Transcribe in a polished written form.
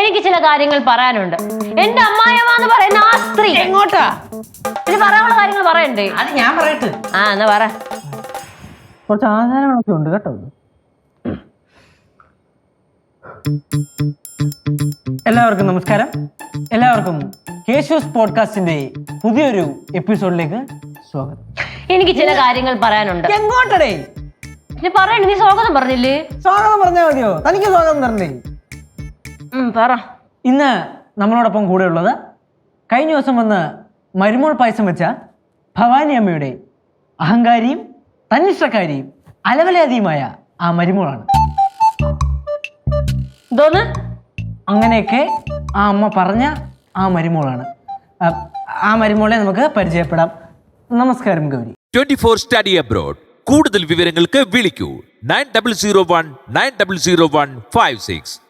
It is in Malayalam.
എനിക്ക് ചില കാര്യങ്ങൾ പറയാനുണ്ട്. എന്റെ അമ്മായിയമ്മ എന്ന് പറയുന്ന ആ സ്ത്രീ എങ്ങോട്ടാ? ഇനി പറയാനുള്ള കാര്യങ്ങൾ പറയണ്ടേ? അത് ഞാൻ പറയട്ടെ. എന്നാ പറ. കുറച്ച് ആചാരങ്ങളൊക്കെ ഉണ്ട് കേട്ടോ. എല്ലാവർക്കും നമസ്കാരം. എല്ലാവർക്കും കേശൂസ് പോഡ്കാസ്റ്റിന്റെ പുതിയൊരു എപ്പിസോഡിലേക്ക് സ്വാഗതം. എനിക്ക് ചില കാര്യങ്ങൾ പറയാനുണ്ട്. എങ്ങോട്ടടേ? നീ പറയണ്ട. നീ സ്വാഗതം പറഞ്ഞില്ലേ? സ്വാഗതം പറഞ്ഞാൽ മതിയോ? തനിക്ക് സ്വാഗതം തരണ്ടേ? പറ. ഇന്ന് നമ്മളോടൊപ്പം കൂടെ ഉള്ളത് കഴിഞ്ഞ ദിവസം വന്ന് മരുമോൾ പായസം വെച്ച ഭവാനി അമ്മയുടെ അഹങ്കാരിയും തന്നിഷ്ടക്കാരിയും അലവലാതിയുമായ ആ മരുമോളാണ്. എന്തോന്ന്? അങ്ങനെയൊക്കെ ആ അമ്മ പറഞ്ഞ ആ മരുമോളാണ്. ആ മരുമോളെ നമുക്ക് പരിചയപ്പെടാം. നമസ്കാരം ഗൗരി. 24 study abroad. കൂടുതൽ വിവരങ്ങൾക്ക് വിളിക്കൂ 9001 900156.